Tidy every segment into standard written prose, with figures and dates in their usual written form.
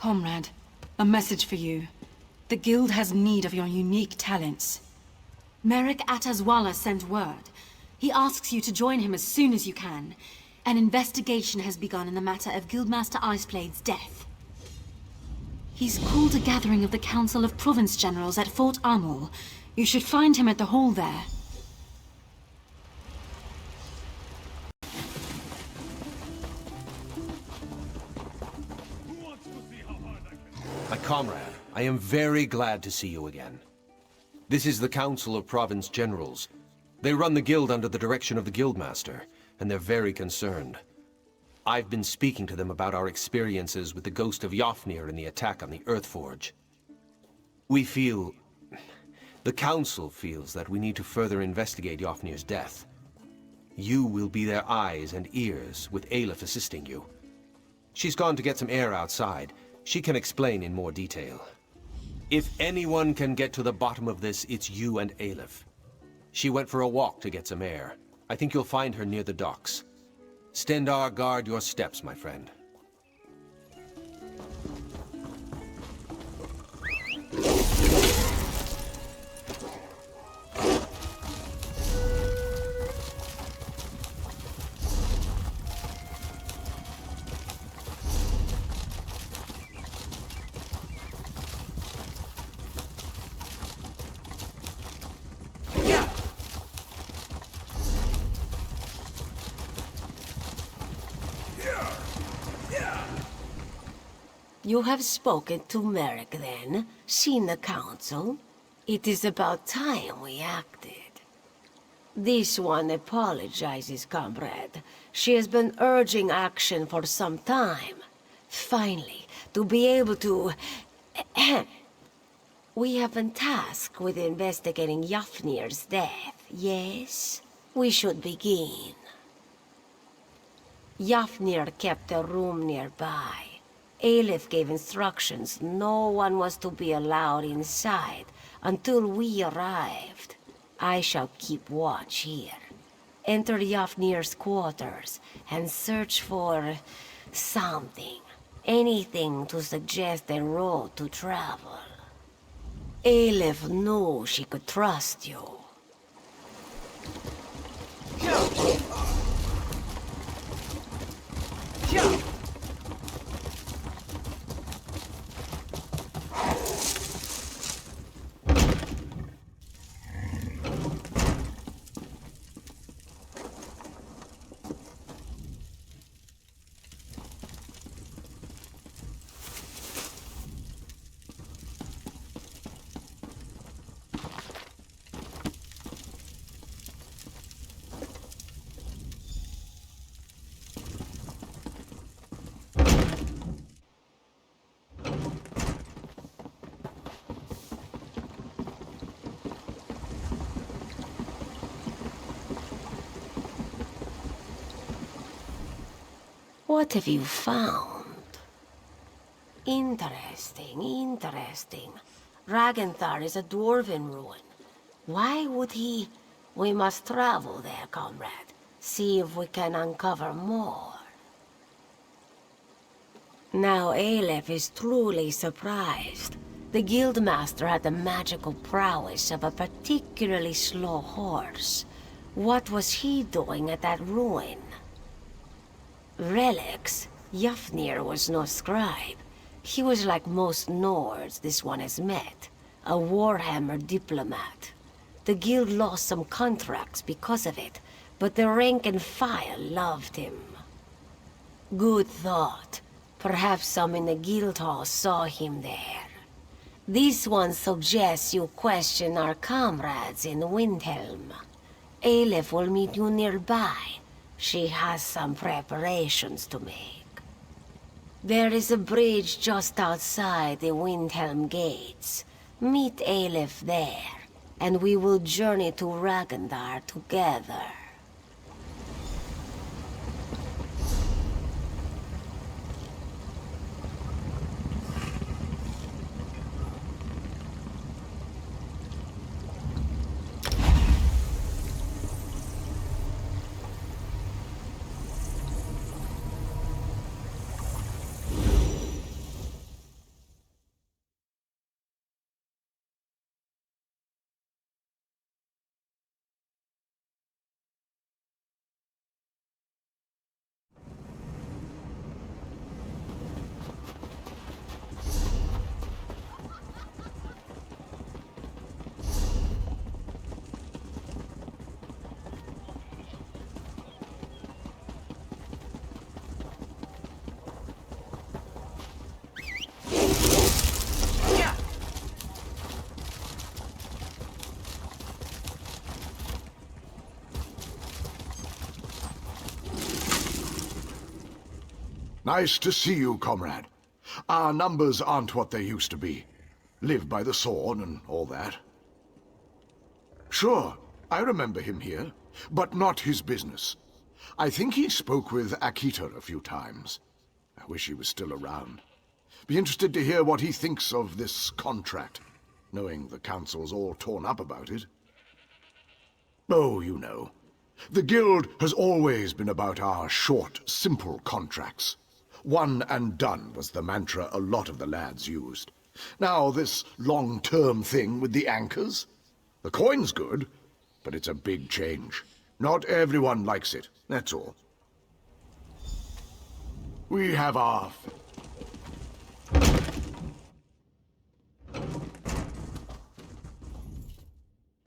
Comrade, a message for you. The Guild has need of your unique talents. Merrick Atazwala sent word. He asks you to join him as soon as you can. An investigation has begun in the matter of Guildmaster Iceblade's death. He's called a gathering of the Council of Province Generals at Fort Amul. You should find him at the hall there. My comrade, I am very glad to see you again. This is the Council of Province Generals. They run the guild under the direction of the Guildmaster, and they're very concerned. I've been speaking to them about our experiences with the ghost of Yofnir in the attack on the Earthforge. The Council feels that we need to further investigate Yofnir's death. You will be their eyes and ears, with Aleph assisting you. She's gone to get some air outside. She can explain in more detail. If anyone can get to the bottom of this, it's you and Aleph. She went for a walk to get some air. I think you'll find her near the docks. Stendarr, guard your steps, my friend. You have spoken to Merrick, then? Seen the Council? It is about time we acted. This one apologizes, comrade. She has been urging action for some time. Finally, to be able to... We have been tasked with investigating Yofnir's death, yes? We should begin. Yofnir kept a room nearby. Aleph gave instructions no one was to be allowed inside until we arrived. I shall keep watch here. Enter Yofnir's quarters and search for... something. Anything to suggest a road to travel. Aleph knew she could trust you. What have you found? Interesting, interesting. Ragenthar is a dwarven ruin. Why would he... We must travel there, comrade. See if we can uncover more. Now Aleph is truly surprised. The Guildmaster had the magical prowess of a particularly slow horse. What was he doing at that ruin? Relics? Yofnir was no scribe. He was like most Nords this one has met. A Warhammer diplomat. The guild lost some contracts because of it, but the rank and file loved him. Good thought. Perhaps some in the guild hall saw him there. This one suggests you question our comrades in Windhelm. Aleph will meet you nearby. She has some preparations to make. There is a bridge just outside the Windhelm gates. Meet Aleph there, and we will journey to Ragandar together. Nice to see you, comrade. Our numbers aren't what they used to be. Live by the sword and all that. Sure, I remember him here, but not his business. I think he spoke with Akita a few times. I wish he was still around. Be interested to hear what he thinks of this contract, knowing the Council's all torn up about it. Oh, you know. The Guild has always been about our short, simple contracts. One and done was the mantra a lot of the lads used. Now this long-term thing with the anchors? The coin's good, but it's a big change. Not everyone likes it, that's all. We have our...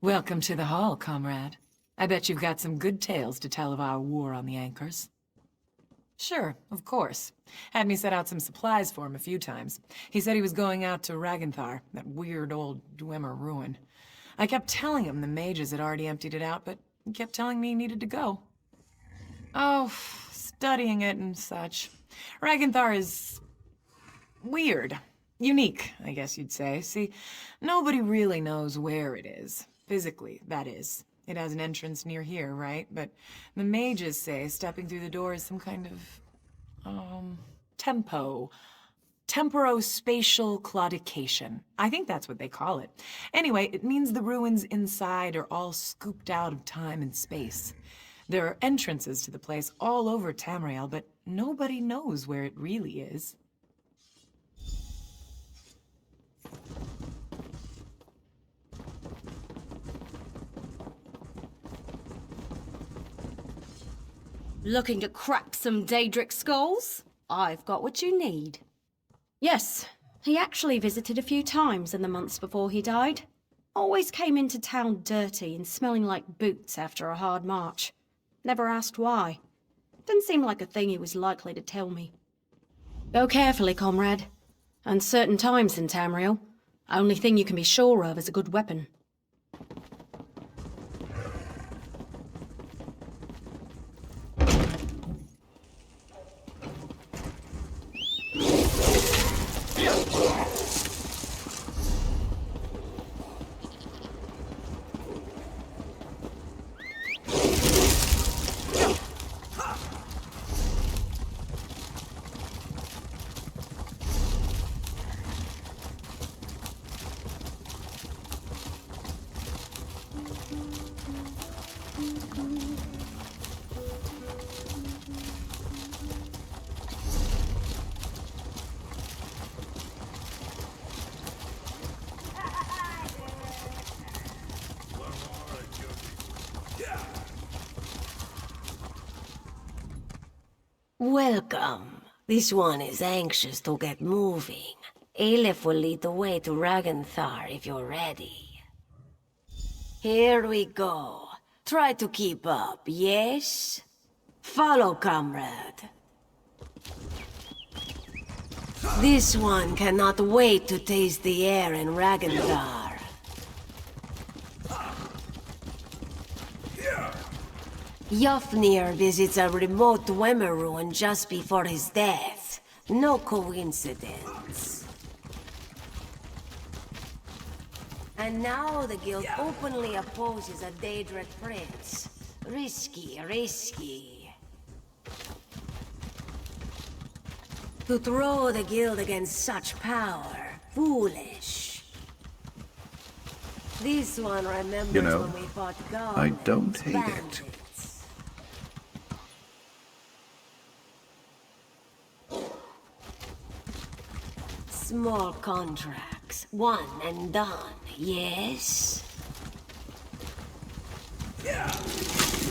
Welcome to the hall, comrade. I bet you've got some good tales to tell of our war on the anchors. Sure, of course. Had me set out some supplies for him a few times. He said he was going out to Ragnthar, that weird old Dwemer ruin. I kept telling him the mages had already emptied it out, but he kept telling me he needed to go. Oh, studying it and such. Ragnthar is... weird. Unique, I guess you'd say. See, nobody really knows where it is. Physically, that is. It has an entrance near here, right? But the mages say stepping through the door is some kind of... temporospatial claudication. I think that's what they call it. Anyway, it means the ruins inside are all scooped out of time and space. There are entrances to the place all over Tamriel, but nobody knows where it really is. Looking to crack some Daedric skulls? I've got what you need. Yes, he actually visited a few times in the months before he died. Always came into town dirty and smelling like boots after a hard march. Never asked why. Didn't seem like a thing he was likely to tell me. Go carefully, comrade. Uncertain times in Tamriel. Only thing you can be sure of is a good weapon. Welcome. This one is anxious to get moving. Aleph will lead the way to Ragnthar if you're ready. Here we go. Try to keep up, yes? Follow, comrade. This one cannot wait to taste the air in Ragnthar. Yofnir visits a remote Dwemer ruin just before his death. No coincidence. And now the guild openly opposes a Daedric prince. Risky, risky. To throw the guild against such power, foolish. This one remembers when we fought goblins, I don't hate bandits. it. Small contracts, one and done, yes?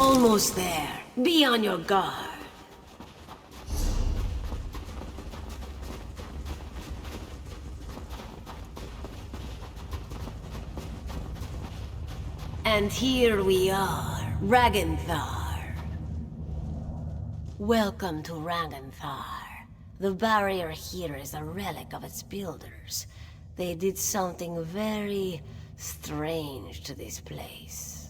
Almost there. Be on your guard. And here we are, Ragnthar. Welcome to Ragnthar. The barrier here is a relic of its builders. They did something very strange to this place.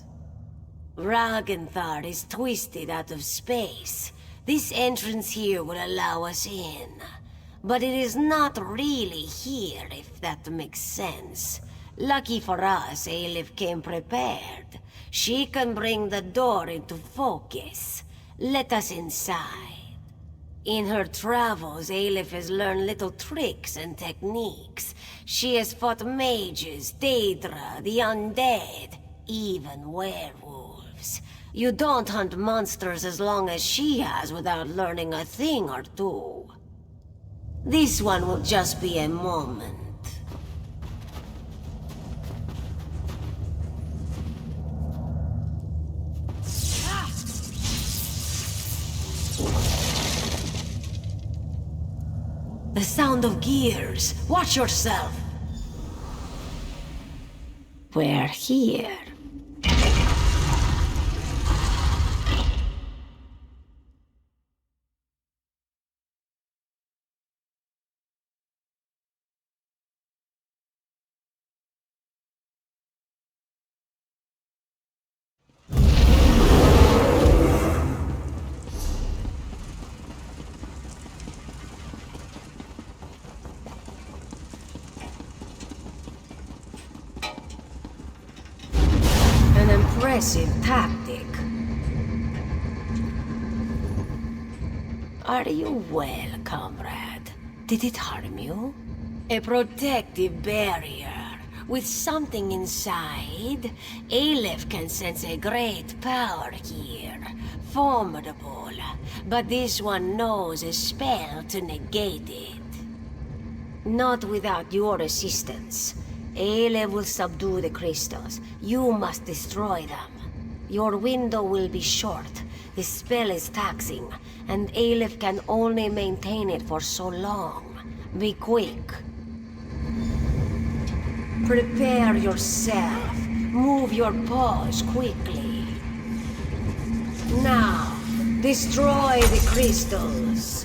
Ragnthar is twisted out of space, This entrance here will allow us in. But it is not really here, if that makes sense. Lucky for us, Aelif came prepared. She can bring the door into focus. Let us inside. In her travels, Aelif has learned little tricks and techniques. She has fought mages, Daedra, the undead, even werewolves. You don't hunt monsters as long as she has without learning a thing or two. This one will just be a moment. The sound of gears. Watch yourself. We're here. Impressive tactic. Are you well, comrade? Did it harm you? A protective barrier. With something inside, Aleph can sense a great power here. Formidable. But this one knows a spell to negate it. Not without your assistance. Aleph will subdue the crystals. You must destroy them. Your window will be short. The spell is taxing, and Aleph can only maintain it for so long. Be quick. Prepare yourself. Move your paws quickly. Now, destroy the crystals.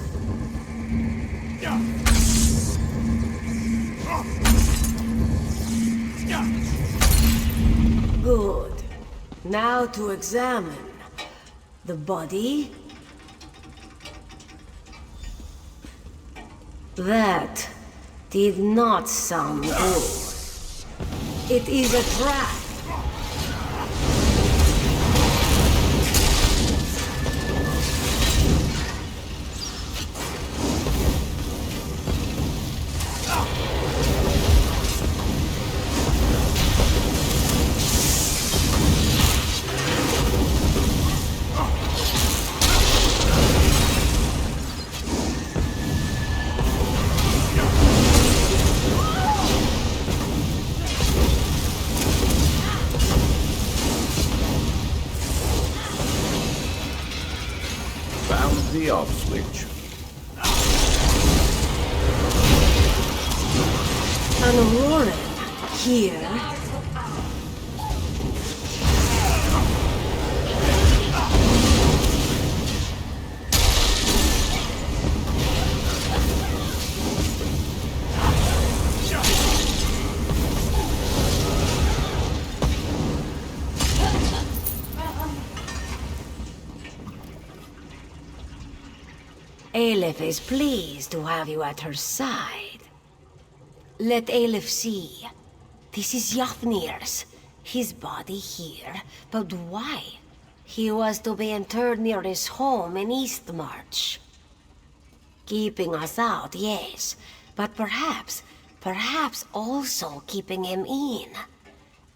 Good. Now to examine the body. That did not sound good. It is a trap. The off switch. An aurora here. Aleph is pleased to have you at her side. Let Aleph see. This is Yafnir's. His body here. But why? He was to be interred near his home in Eastmarch. Keeping us out, yes. But perhaps also keeping him in.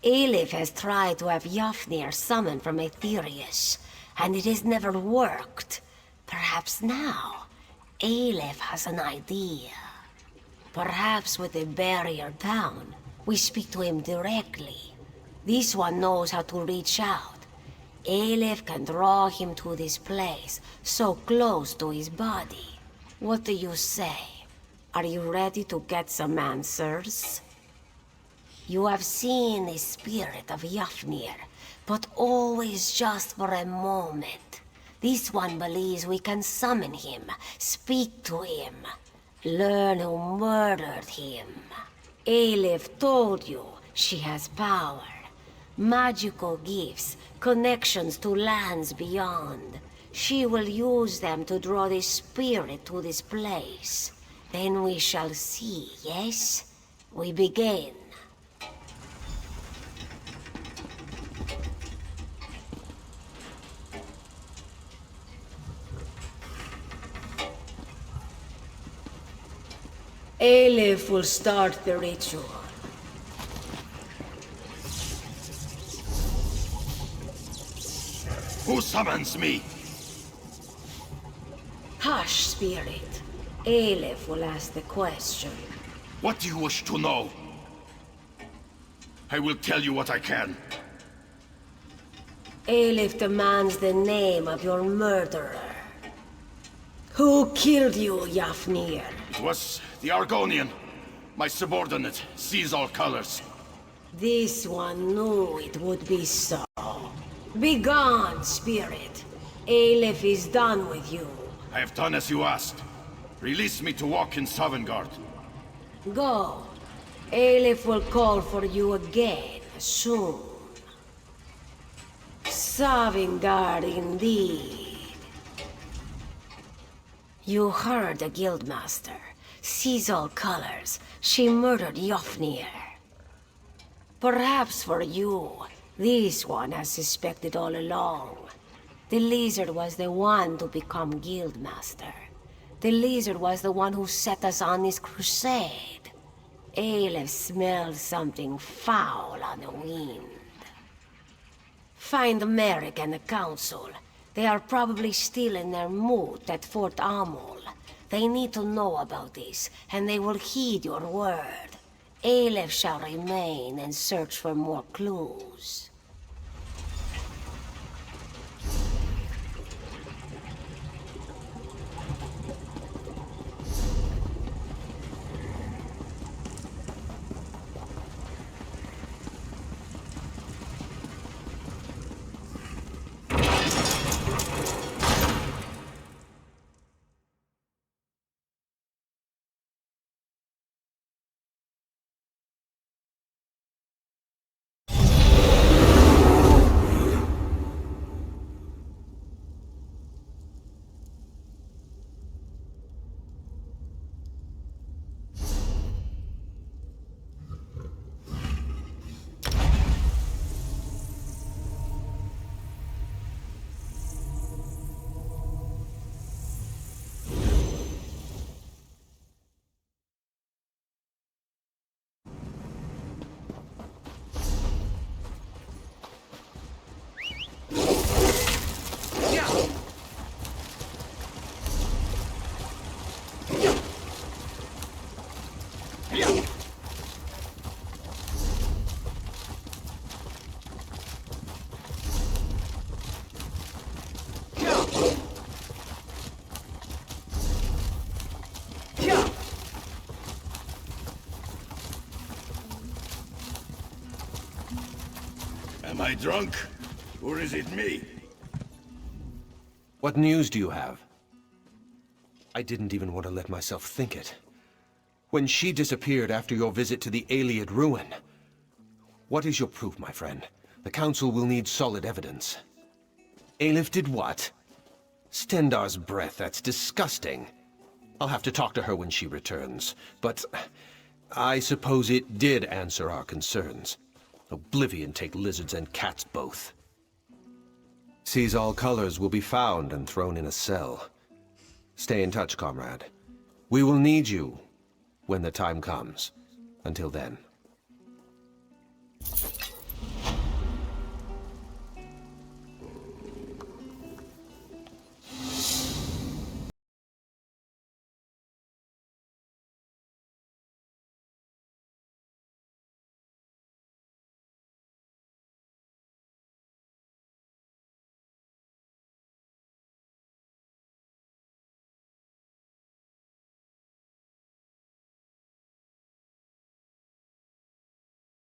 Aleph has tried to have Yafnir summoned from Aetherius, and it has never worked. Perhaps now, Aleph has an idea. Perhaps with the barrier down, we speak to him directly. This one knows how to reach out. Aleph can draw him to this place, so close to his body. What do you say? Are you ready to get some answers? You have seen the spirit of Yafnir, but always just for a moment. This one believes we can summon him, speak to him, learn who murdered him. Aleph told you she has power, magical gifts, connections to lands beyond. She will use them to draw the spirit to this place. Then we shall see, yes? We begin. Aleph will start the ritual. Who summons me? Hush, spirit. Aleph will ask the question. What do you wish to know? I will tell you what I can. Aleph demands the name of your murderer. Who killed you, Yafnir? It was the Argonian. My subordinate sees all colors. This one knew it would be so. Begone, spirit. Aleph is done with you. I have done as you asked. Release me to walk in Sovngarde. Go. Aleph will call for you again, soon. Sovngarde indeed. You heard the Guildmaster. Sees all colors. She murdered Yofnir. Perhaps for you, this one has suspected all along. The lizard was the one to become Guildmaster. The lizard was the one who set us on this crusade. Aleph smelled something foul on the wind. Find Merrick and the Council. They are probably still in their moot at Fort Amul. They need to know about this, and they will heed your word. Aleph shall remain and search for more clues. Am I drunk? Or is it me? What news do you have? I didn't even want to let myself think it. When she disappeared after your visit to the Iliad ruin. What is your proof, my friend? The Council will need solid evidence. Aleph did what? Stendar's breath, that's disgusting. I'll have to talk to her when she returns, but I suppose it did answer our concerns. Oblivion take lizards and cats both. Sees all colors will be found and thrown in a cell. Stay in touch, comrade. We will need you when the time comes. Until then.